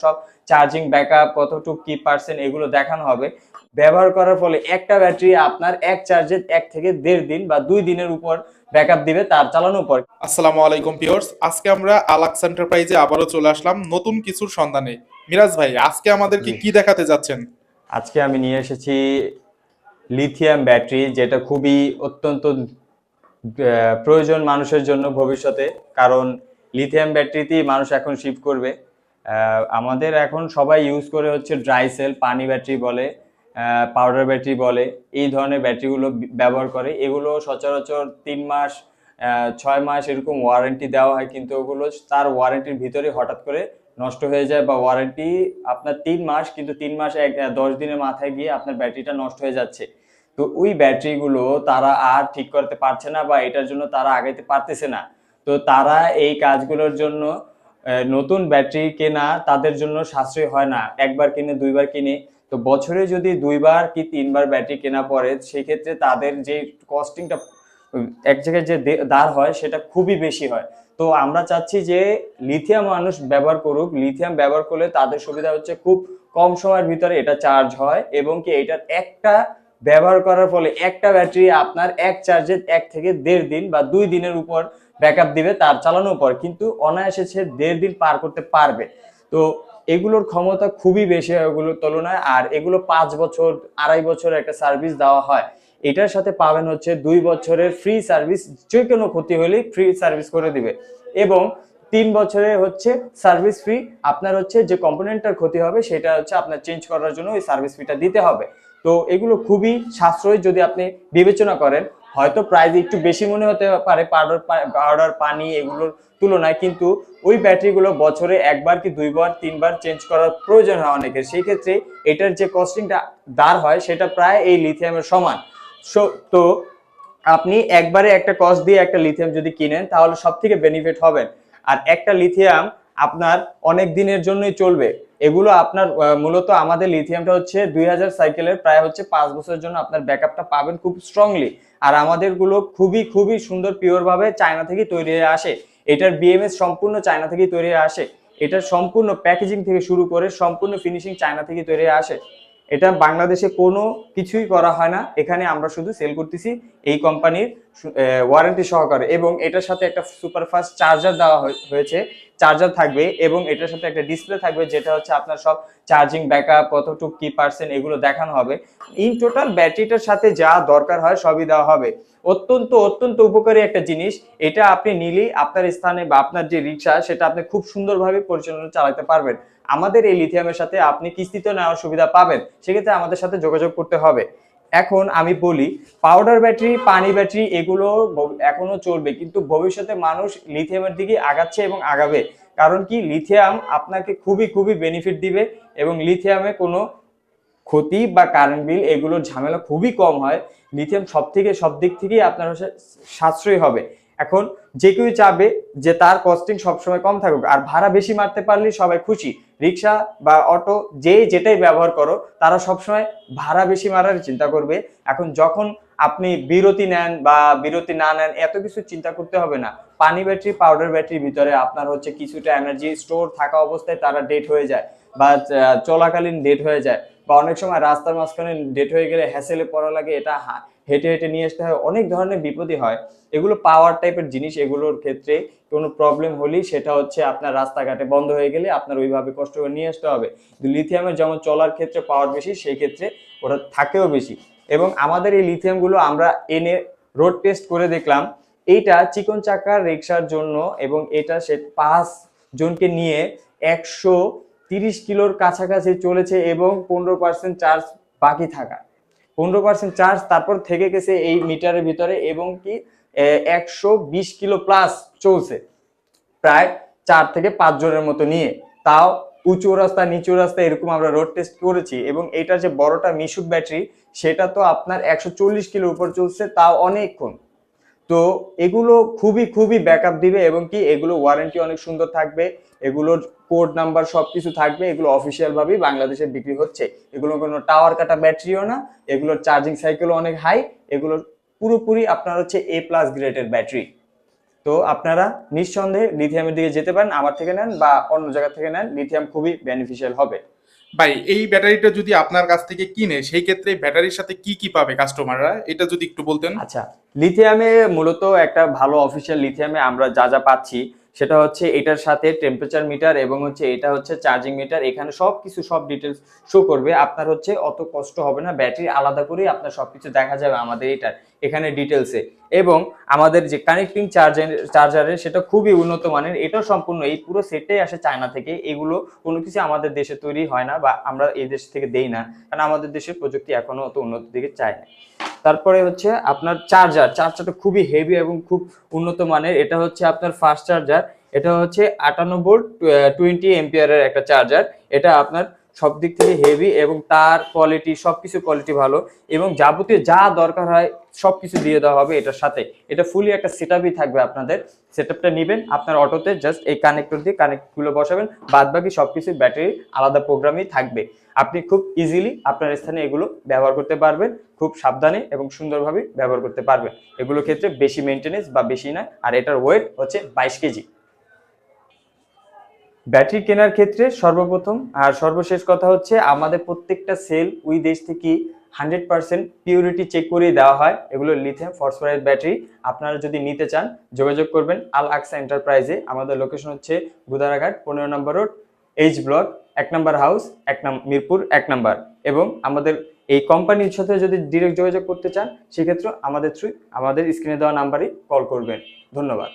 সব charging backup কতটুকু কি পার্সেন্ট এগুলো দেখানো হবে। ব্যবহার করার ফলে একটা ব্যাটারি আপনার এক চার্জে 1 থেকে 1.5 দিন বা 2 দিনের উপর ব্যাকআপ দিবে তার চালানোর পর। আসসালামু আলাইকুম ভিউয়ার্স, আজকে আমরা আলাক্স এন্টারপ্রাইজে আবারও চলে আসলাম নতুন কিছুর সন্ধানে। মিরাজ ভাই, আজকে আমাদেরকে জি, কি দেখাতে যাচ্ছেন? আজকে আমি নিয়ে এসেছি লিথিয়াম ব্যাটারি, যেটা খুবই অত্যন্ত প্রয়োজন মানুষের জন্য ভবিষ্যতে। কারণ লিথিয়াম ব্যাটারিতেই মানুষ এখন শিফট করবে। আমাদের এখন সবাই ইউজ করে হচ্ছে ড্রাই সেল, পানি ব্যাটারি বলে, পাউডার ব্যাটারি বলে, এই ধরনের ব্যাটারিগুলো ব্যবহার করে। এগুলো সচরাচর 3 মাস 6 মাস এরকম ওয়ারেন্টি দেওয়া হয়, কিন্তু ওগুলো তার ওয়ারেন্টির ভিতরে হঠাৎ করে নষ্ট হয়ে যায়, বা ওয়ারেন্টি আপনার 3 মাস, কিন্তু 3 মাস 10 দিনের মাথায় গিয়ে আপনার ব্যাটারিটা নষ্ট হয়ে যাচ্ছে। তো ওই ব্যাটারিগুলো তারা আর ঠিক করতে পারছে না, বা এটার জন্য তারা আগাইতে পারতেছে না। তো তারা এই কাজগুলোর জন্য নতুন ব্যাটারি কেনা তাদের জন্য সাশ্রয় হয় না। একবার কিনে দুইবার কিনে, তো বছরে যদি 2বার কি 3বার ব্যাটারি কেনা পড়ে, সেক্ষেত্রে তাদের যে কস্টিংটা এক জায়গায় যে দাঁড় হয় সেটা খুবই বেশি হয়। তো আমরা চাচ্ছি যে লিথিয়াম মানুষ ব্যবহার করুক। লিথিয়াম ব্যবহার করলে তাদের সুবিধা হচ্ছে খুব কম সময়ের ভিতরে এটা চার্জ হয়, এবং কি এটার একটা ব্যবহার করার ফলে একটা ব্যাটারি আপনার এক চার্জে 1 থেকে 1.5 দিন বা 2 দিনের উপর ব্যাকআপ দিবে তার চালানোর পর, কিন্তু অনায়াসে সে 1.5 দিন পার করতে পারবে। তো এগুলোর ক্ষমতা খুবই বেশি হয় ওগুলোর তুলনায়। আর এগুলো 5 বছর 2.5 বছর একটা সার্ভিস দেওয়া হয়। এটার সাথে পাবেন হচ্ছে 2 বছরের ফ্রি সার্ভিস, যে কোনো ক্ষতি হলেই ফ্রি সার্ভিস করে দিবে, এবং 3 বছরের হচ্ছে সার্ভিস ফ্রি। আপনার হচ্ছে যে কম্পোনেন্টটার ক্ষতি হবে সেটা হচ্ছে আপনার চেঞ্জ করার জন্য ওই সার্ভিস ফিটা দিতে হবে। তো এগুলো খুবই সাশ্রয়ী যদি আপনি বিবেচনা করেন। হয়তো প্রাইস একটু বেশি মনে হতে পারে পাউডার পানি এগুলোর তুলনায়, কিন্তু ওই ব্যাটারিগুলো বছরে একবার কি দুইবার 3বার চেঞ্জ করার প্রয়োজন হয় অনেকের। সেই ক্ষেত্রে এটার যে কস্টিংটা দাঁড় হয় সেটা প্রায় এই লিথিয়ামের সমান। তো আপনি একবারে একটা কস্ট দিয়ে একটা লিথিয়াম যদি কিনেন তাহলে সব থেকে বেনিফিট হবেন। আর একটা লিথিয়াম আপনার অনেক দিনের জন্যই চলবে। এগুলো আপনার মূলত আমাদের লিথিয়ামটা হচ্ছে 2000 সাইকেলের, প্রায় হচ্ছে 5 বছরের জন্য আপনার ব্যাকআপটা পাবেন খুব স্ট্রংলি। আর আমাদের গুলো খুবই খুবই সুন্দর পিওর ভাবে চায়না থেকে তৈরি হয়ে আসে। এটার বিএমএস সম্পূর্ণ চায়না থেকে তৈরি হয়ে আসে। এটার সম্পূর্ণ প্যাকেজিং থেকে শুরু করে সম্পূর্ণ ফিনিশিং চায়না থেকে তৈরি হয়ে আসে। এটা বাংলাদেশে কোনো কিছুই করা হয় না, এখানে আমরা শুধু সেল করতেছি এই কোম্পানির ওয়ারেন্টি সহকারে। এবং এটার সাথে একটা সুপারফাস্ট চার্জার দেওয়া হয়েছে, চার্জার থাকবে, এবং এটার সাথে একটা ডিসপ্লে থাকবে, যেটা হচ্ছে আপনার সব চার্জিং ব্যাকআপ কতটুকু কি পার্সেন্ট এগুলো দেখানো হবে। ইন টোটাল ব্যাটারিটার সাথে যা দরকার হয় সবই দেওয়া হবে। অত্যন্ত অত্যন্ত উপকারী একটা জিনিস। এটা আপনি নিলেই আপনার স্থানে বা আপনার যে রিক্সা সেটা আপনি খুব সুন্দরভাবে পরিচালনা চালাতে পারবেন। আমাদের এই লিথিয়ামের সাথে আপনি কিস্তিতে নেওয়ার সুবিধা পাবেন, সেক্ষেত্রে আমাদের সাথে যোগাযোগ করতে হবে। এখন আমি বলি, পাউডার ব্যাটারি, পানি ব্যাটারি এগুলো এখনো চলবে, কিন্তু ভবিষ্যতে মানুষ লিথিয়ামের দিকে আগাচ্ছে এবং আগাবে। কারণ কি, লিথিয়াম আপনাকে খুবই খুবই বেনিফিট দিবে, এবং লিথিয়ামে কোনো ক্ষতি বা কারেন্ট বিল এগুলোর ঝামেলা খুবই কম হয়। লিথিয়াম সব দিক থেকেই আপনার সাশ্রয়ী হবে। এখন যে কেউ চাবে যে তার কস্টিং সবসময় কম থাকুক, আর ভাড়া বেশি মারতে পারলেই সবাই খুশি। রিক্সা বা অটো যে যেটাই ব্যবহার করো, তারা সবসময় ভাড়া বেশি মারার চিন্তা করবে। এখন যখন আপনি বিরতি নেন বা বিরতি না নেন, এত কিছু চিন্তা করতে হবে না। পানি ব্যাটারি, পাউডার ব্যাটারির ভিতরে আপনার হচ্ছে কিছুটা এনার্জি স্টোর থাকা অবস্থায় তারা ডেট হয়ে যায়, বা চলাকালীন ডেট হয়ে যায়, বা অনেক সময় রাস্তার মাঝখানে ডেট হয়ে গেলে হ্যাসেলে পড়া লাগে, এটা হেঁটে হেঁটে নিয়ে আসতে হয়, অনেক ধরনের বিপদই হয়। এগুলো পাওয়ার টাইপের জিনিস, এগুলোর ক্ষেত্রে কোনো প্রবলেম হলেই সেটা হচ্ছে আপনার রাস্তাঘাটে বন্ধ হয়ে গেলে আপনার ওইভাবে কষ্ট করে নিয়ে আসতে হবে। লিথিয়ামের যেমন চলার ক্ষেত্রে পাওয়ার বেশি, সেই ক্ষেত্রে ওটা থাকেও বেশি। এবং আমাদের এই লিথিয়ামগুলো আমরা এনে রোড টেস্ট করে দেখলাম। এইটা চিকন চাকার রিক্সার জন্য, এবং এটা সে 5 জনকে নিয়ে 130 কিলোর কাছাকাছি চলেছে, এবং 15% চার্জ বাকি থাকা, 15% চার্জ তারপর থেকে গেছে এই মিটারের ভিতরে, এবং কি 120 কিলো প্লাস চলছে প্রায় 4 থেকে 5 জনের মতো নিয়ে। তাও উঁচু রাস্তা নিচু রাস্তা এরকম আমরা রোড টেস্ট করেছি। এবং এটা যে বড়টা মিশুক ব্যাটারি, সেটা তো আপনার 140 কিলোর উপর চলছে, তাও অনেকক্ষণ। তো এগুলো খুবই খুবই ব্যাকআপ দিবে, এবং কি এগুলো ওয়ারেন্টি অনেক সুন্দর থাকবে। এগুলোর কোড নাম্বার সবকিছু থাকবে। এগুলো অফিসিয়াল ভাবেই বাংলাদেশে বিক্রি হচ্ছে। এগুলো কোনো টাওয়ার কাটা ব্যাটারিও না, এগুলোর চার্জিং সাইকেলও অনেক হাই। এগুলোর পুরোপুরি আপনার হচ্ছে A+ গ্রেডের ব্যাটারি। তো আপনারা নিঃসন্দেহে লিথিয়ামের দিকে যেতে পারেন, আমার থেকে নেন বা অন্য জায়গা থেকে নেন, লিথিয়াম খুবই বেনিফিশিয়াল হবে। ভাই এই ব্যাটারিটা যদি আপনার কাছ থেকে কিনে সেই ক্ষেত্রে ব্যাটারির সাথে কি কি পাবে কাস্টমাররা, এটা যদি একটু বলতেন। আচ্ছা, লিথিয়ামে মূলত একটা ভালো অফিসিয়াল লিথিয়ামে আমরা যা যা পাচ্ছি সেটা হচ্ছে এটার সাথে টেম্পারেচার মিটার এবং হচ্ছে এটা হচ্ছে চার্জিং মিটার, এখানে সবকিছু সব ডিটেলস শো করবে। আপনার হচ্ছে অত কষ্ট হবে না, ব্যাটারি আলাদা করেই আপনার সবকিছু দেখা যাবে আমাদের এটার এখানে ডিটেলসে। এবং আমাদের যে কানেক্টিং চার্জারের সেটা খুবই উন্নত মানের, এটাও সম্পূর্ণ এই পুরো সেটটাই আসে চায়না থেকে। এগুলো কোনো কিছু আমাদের দেশে তৈরি হয় না বা আমরা এই দেশ থেকে দেই না, কারণ আমাদের দেশের প্রযুক্তি এখনো অত উন্নত দিকে চায় না। তারপরে হচ্ছে আপনার চার্জারটা খুবই হেভি এবং খুব উন্নত মানের। এটা হচ্ছে আপনার ফাস্ট চার্জার, এটা হচ্ছে 58 ভোল্ট 20 এম্পিয়ারের একটা চার্জার। এটা আপনার সব দিক থেকে হেভি এবং তার কোয়ালিটি সবকিছু কোয়ালিটি ভালো এবং যাবতীয় যা দরকার হয় সবকিছু দিয়ে দেওয়া হবে এটার সাথে। এটা ফুলি একটা সেটআপই থাকবে, আপনাদের সেটআপটা নেবেন আপনার অটোতে, জাস্ট এই কানেক্টর দিয়ে কানেক্টগুলো বসাবেন, বাদ বাকি সবকিছু ব্যাটারি আলাদা প্রোগ্রামই থাকবে। আপনি খুব ইজিলি আপনার স্থানে এগুলো ব্যবহার করতে পারবেন, খুব সাবধানে এবং সুন্দরভাবে ব্যবহার করতে পারবেন। এগুলোর ক্ষেত্রে বেশি মেনটেনেন্স বা বেশি না। আর এটার ওয়েট হচ্ছে 22 কেজি। ব্যাটারি কেনার ক্ষেত্রে সর্বপ্রথম আর সর্বশেষ কথা হচ্ছে আমাদের প্রত্যেকটা সেল ওই দেশ থেকে 100% পিউরিটি চেক করিয়ে দেওয়া হয়। এগুলো লিথিয়াম ফসফরাইড ব্যাটারি। আপনারা যদি নিতে চান যোগাযোগ করবেন আল আকসা এন্টারপ্রাইজে। আমাদের লোকেশন হচ্ছে গুদারাঘাট 15 নম্বর রোড, এইচ ব্লক, 1 নম্বর হাউস, মিরপুর 1 নম্বর। এবং আমাদের এই কোম্পানির সাথে যদি ডিরেক্ট যোগাযোগ করতে চান সেক্ষেত্রে আমাদের স্ক্রিনে দেওয়া নাম্বারে কল করবেন। ধন্যবাদ।